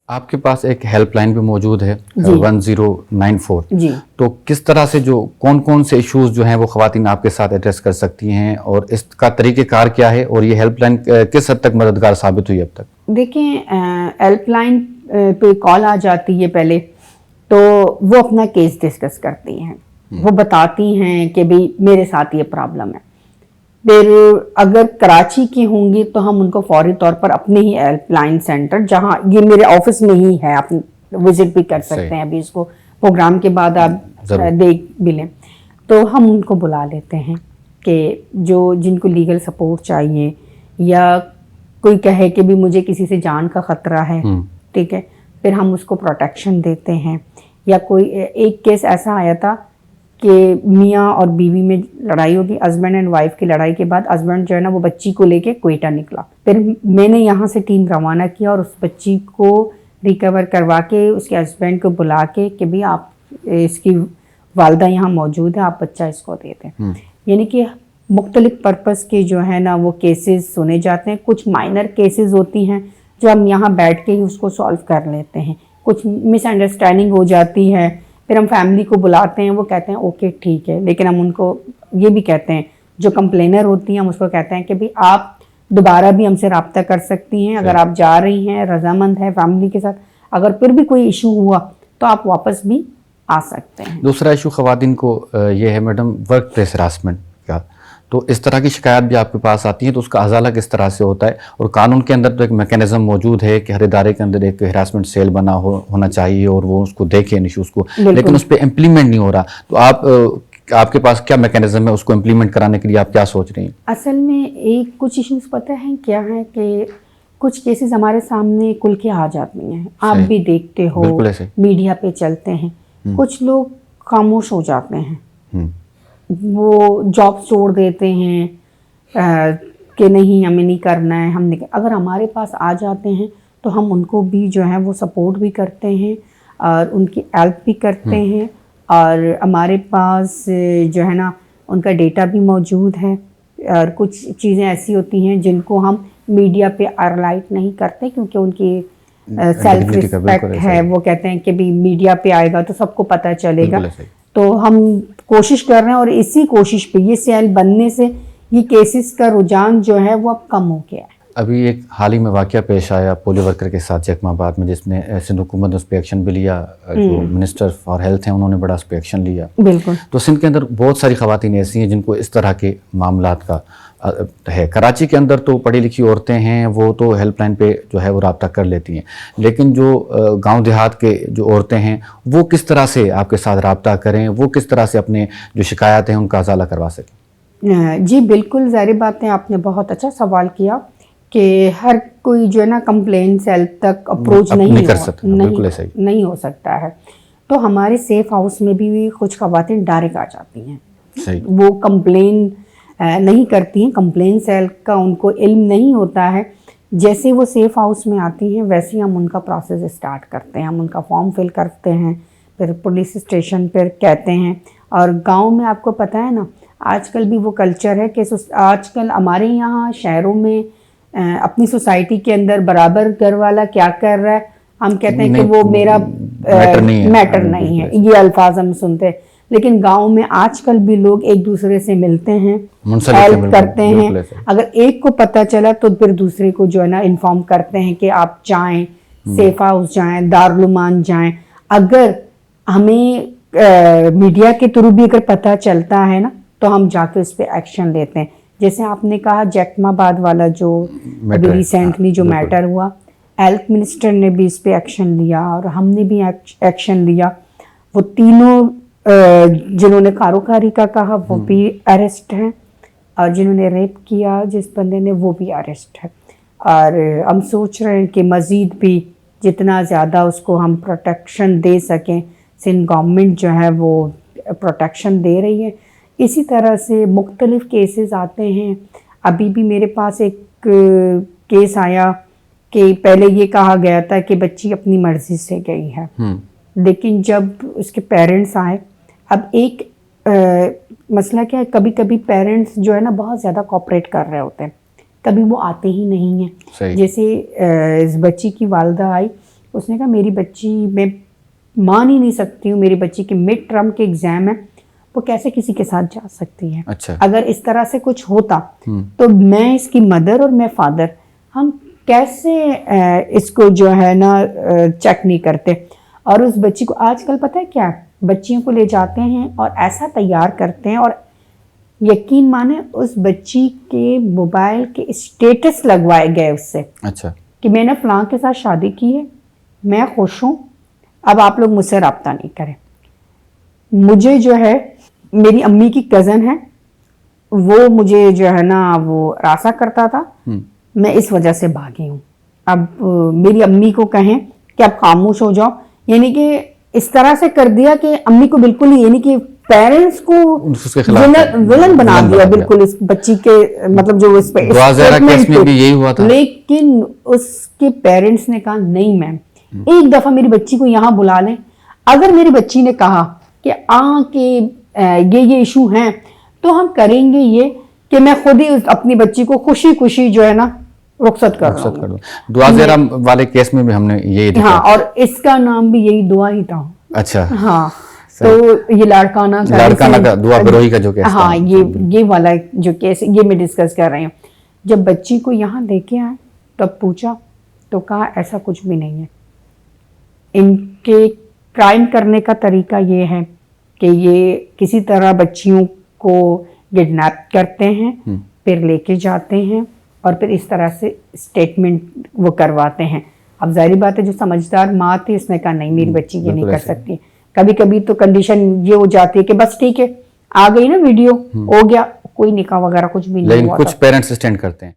آپ کے پاس ایک ہیلپ لائن بھی موجود ہے 1094 جی. تو کس طرح سے کون کون سے ایشوز جو ہیں وہ خواتین آپ کے ساتھ ایڈریس کر سکتی ہیں اور اس کا طریقہ کار کیا ہے اور یہ ہیلپ لائن کس حد تک مددگار ثابت ہوئی اب تک؟ دیکھیں ہیلپ لائن پہ کال آ جاتی ہے پہلے تو وہ اپنا کیس ڈسکس کرتی ہیں, وہ بتاتی ہیں کہ بھئی میرے ساتھ یہ پرابلم ہے. پھر اگر کراچی کی ہوں گی تو ہم ان کو فوری طور پر اپنے ہی ہیلپ لائن سینٹر, جہاں یہ میرے آفس میں ہی ہے, آپ وزٹ بھی کر سکتے ہیں, ابھی اس کو پروگرام کے بعد آپ دیکھ بھی لیں, تو ہم ان کو بلا لیتے ہیں کہ جن کو لیگل سپورٹ چاہیے یا کوئی کہے کہ بھی مجھے کسی سے جان کا خطرہ ہے, ٹھیک ہے, پھر ہم اس کو پروٹیکشن دیتے ہیں. یا کوئی ایک کیس ایسا آیا تھا کہ میاں اور بیوی میں لڑائی ہوگی, ہسبینڈ اینڈ وائف کی لڑائی کے بعد ہسبینڈ جو ہے نا وہ بچی کو لے کے کوئٹہ نکلا. پھر میں نے یہاں سے ٹیم روانہ کیا اور اس بچی کو ریکور کروا کے اس کے ہسبینڈ کو بلا کے کہ بھئی آپ اس کی والدہ یہاں موجود ہے, آپ بچہ اس کو دے دیں. یعنی کہ مختلف پرپس کے جو ہے نا وہ کیسز سنے جاتے ہیں. کچھ مائنر کیسز ہوتی ہیں جو ہم یہاں بیٹھ کے ہی اس کو سالو کر لیتے ہیں. کچھ مس انڈرسٹینڈنگ ہو جاتی ہے, پھر ہم فیملی کو بلاتے ہیں, وہ کہتے ہیں اوکے ٹھیک ہے, لیکن ہم ان کو یہ بھی کہتے ہیں, جو کمپلینر ہوتی ہیں ہم اس کو کہتے ہیں کہ بھئی آپ دوبارہ بھی ہم سے رابطہ کر سکتی ہیں اگر آپ جا رہی ہیں, رضامند ہے فیملی کے ساتھ. اگر پھر بھی کوئی ایشو ہوا تو آپ واپس بھی آ سکتے ہیں. دوسرا ایشو خواتین کو یہ ہے میڈم ورک پلیس ہراسمنٹ کا, تو اس طرح کی شکایات بھی آپ کے پاس آتی ہیں تو اس کا ازالہ کس طرح سے ہوتا ہے؟ اور قانون کے اندر تو ایک میکینزم موجود ہے کہ ہر ادارے کے اندر ایک ہراسمنٹ سیل بنا ہونا چاہیے اور وہ اس کو دیکھیں ایشوز کو, لیکن اس پہ امپلیمنٹ نہیں ہو رہا. تو آپ کے پاس کیا میکینزم ہے اس کو امپلیمنٹ کرانے کے لیے, آپ کیا سوچ رہی ہیں؟ اصل میں کچھ ایشوز پتہ ہیں کیا ہے کہ کچھ کیسز ہمارے سامنے کھل کے آ جاتی ہیں, آپ بھی دیکھتے ہو, میڈیا پہ چلتے ہیں. کچھ لوگ خاموش ہو جاتے ہیں, وہ جاب چھوڑ دیتے ہیں کہ نہیں ہمیں نہیں کرنا ہے, اگر ہمارے پاس آ جاتے ہیں تو ہم ان کو بھی جو ہے وہ سپورٹ بھی کرتے ہیں اور ان کی ہیلپ بھی کرتے ہیں. اور ہمارے پاس جو ہے نا ان کا ڈیٹا بھی موجود ہے, اور کچھ چیزیں ایسی ہوتی ہیں جن کو ہم میڈیا پہ ہائلائٹ نہیں کرتے کیونکہ ان کی سیلف ریسپیکٹ ہے. وہ کہتے ہیں کہ بھی میڈیا پہ آئے گا تو سب کو پتہ چلے گا. تو ہم کوشش کر رہے ہیں اور اسی کوشش پہ یہ سیل بننے سے یہ کیسز کا رجحان جو ہے وہ اب کم ہو گیا ہے. ابھی ایک حال ہی میں واقعہ پیش آیا پولیو ورکر کے ساتھ جیکما آباد میں, جس نے سندھ حکومت نے اس پہ ایکشن بھی لیا, جو منسٹر فار ہیلتھ ہیں انہوں نے بڑا اس پہ ایکشن لیا. بالکل. تو سندھ کے اندر بہت ساری خواتین ایسی ہیں جن کو اس طرح کے معاملات کا ہے. کراچی کے اندر تو پڑھی لکھی عورتیں ہیں, وہ تو ہیلپ لائن پہ جو ہے وہ رابطہ کر لیتی ہیں, لیکن جو گاؤں دیہات کے جو عورتیں ہیں وہ کس طرح سے آپ کے ساتھ رابطہ کریں, وہ کس طرح سے اپنے جو شکایات ہیں ان کا ازالہ کروا سکیں؟ جی بالکل, ظاہر بات ہے, آپ نے بہت اچھا سوال کیا کہ ہر کوئی جو ہے نا کمپلین سیل تک اپروچ نہیں ہو سکتا ہے. تو ہمارے سیف ہاؤس میں بھی کچھ خواتین ڈائریکٹ آ جاتی ہیں, وہ کمپلین نہیں کرتی ہیں, کمپلین سیل کا ان کو علم نہیں ہوتا ہے. جیسے وہ سیف ہاؤس میں آتی ہیں ویسے ہم ان کا پروسیس اسٹارٹ کرتے ہیں, ہم ان کا فارم فل کرتے ہیں, پھر پولیس اسٹیشن پہ کہتے ہیں. اور گاؤں میں آپ کو پتہ ہے نا آج کل بھی وہ کلچر ہے کہ آج کل ہمارے یہاں شہروں میں اپنی سوسائٹی کے اندر برابر گھر والا کیا کر رہا ہے ہم کہتے ہیں کہ وہ میرا میٹر نہیں ہے, یہ الفاظ ہم سنتے ہیں. لیکن گاؤں میں آج کل بھی لوگ ایک دوسرے سے ملتے ہیں, ہیلپ کرتے ہیں. اگر ایک کو پتہ چلا تو پھر دوسرے کو جو ہے نا انفارم کرتے ہیں کہ آپ جائیں, سیف ہاؤس جائیں, دارالعلومان جائیں. اگر ہمیں میڈیا کے تھرو بھی اگر پتہ چلتا ہے نا تو ہم جا کے اس پہ ایکشن لیتے ہیں. جیسے آپ نے کہا جیکما آباد والا جو ابھی ریسنٹلی جو میٹر ہوا, ہیلتھ منسٹر نے بھی اس پہ ایکشن لیا اور ہم نے بھی ایکشن لیا. وہ تینوں جنہوں نے کاروکاری کا کہا وہ بھی اریسٹ ہیں, اور جنہوں نے ریپ کیا جس بندے نے وہ بھی اریسٹ ہے. اور ہم سوچ رہے ہیں کہ مزید بھی جتنا زیادہ اس کو ہم پروٹیکشن دے سکیں, سندھ گورنمنٹ جو ہے وہ پروٹیکشن دے رہی ہے. اسی طرح سے مختلف کیسز آتے ہیں. ابھی بھی میرے پاس ایک کیس آیا کہ پہلے یہ کہا گیا تھا کہ بچی اپنی مرضی سے گئی ہے, لیکن جب اس کے پیرنٹس آئے, اب ایک مسئلہ کیا ہے, کبھی کبھی پیرنٹس جو ہے نا بہت زیادہ کوآپریٹ کر رہے ہوتے ہیں, کبھی وہ آتے ہی نہیں ہیں. جیسے اس بچی کی والدہ آئی اس نے کہا میری بچی میں مان ہی نہیں سکتی ہوں، میری بچی کے مڈ ٹرم کے ایگزام ہے، وہ کیسے کسی کے ساتھ جا سکتی ہے؟ اچھا، اگر اس طرح سے کچھ ہوتا تو میں اس کی مدر اور میں فادر ہم کیسے اس کو جو ہے نا چیک نہیں کرتے؟ اور اس بچی کو آج کل پتہ ہے کیا، بچیوں کو لے جاتے ہیں اور ایسا تیار کرتے ہیں، اور یقین مانیں اس بچی کے موبائل کے اسٹیٹس لگوائے گئے اس سے، اچھا، کہ میں نے فلاں کے ساتھ شادی کی ہے، میں خوش ہوں، اب آپ لوگ مجھ سے رابطہ نہیں کریں۔ مجھے جو ہے میری امی کی کزن ہے، وہ مجھے جو ہے نا وہ راسا کرتا تھا، میں اس وجہ سے بھاگی ہوں۔ اب میری امی کو کہیں کہ اب خاموش ہو جاؤ، یعنی کہ اس طرح سے کر دیا کہ امی کو بالکل ہی، یعنی کہ پیرنٹس کو ولن بنا دیا بالکل اس بچی کے، مطلب جو اس پہ کیس میں بھی یہی ہوا تھا۔ لیکن اس کے پیرنٹس نے کہا نہیں میم، ایک دفعہ میری بچی کو یہاں بلا لیں، اگر میری بچی نے کہا کہ کہ یہ ایشو ہیں تو ہم کریں گے یہ کہ میں خود ہی اپنی بچی کو خوشی خوشی جو ہے نا رخصت کر دوں۔ دعا زیرہ والے کیس میں بھی ہم نے یہی دیکھا، ہاں، اور اس کا نام بھی یہی دعا ہی تھا۔ اچھا، ہاں، تو یہ لاڑکانہ کا دعا بروئی کا جو کیس، ہاں یہ والا جو کیس یہ میں ڈسکس کر رہی ہوں۔ جب بچی کو یہاں لے کے آئے تب پوچھا تو کہا ایسا کچھ بھی نہیں ہے، ان کے کرائم کرنے کا طریقہ یہ ہے کہ یہ کسی طرح بچیوں کو کڈنیپ کرتے ہیں، پھر لے کے جاتے ہیں اور پھر اس طرح سے اسٹیٹمنٹ وہ کرواتے ہیں۔ اب ظاہری بات ہے جو سمجھدار ماں تھی اس نے کہا نہیں میری بچی یہ نہیں کر سکتی۔ کبھی کبھی تو کنڈیشن یہ ہو جاتی ہے کہ بس ٹھیک ہے آ گئی نا ویڈیو، ہو گیا، کوئی نکاح وغیرہ کچھ بھی نہیں ہوا، لیکن کچھ پیرنٹس اسٹینڈ کرتے ہیں۔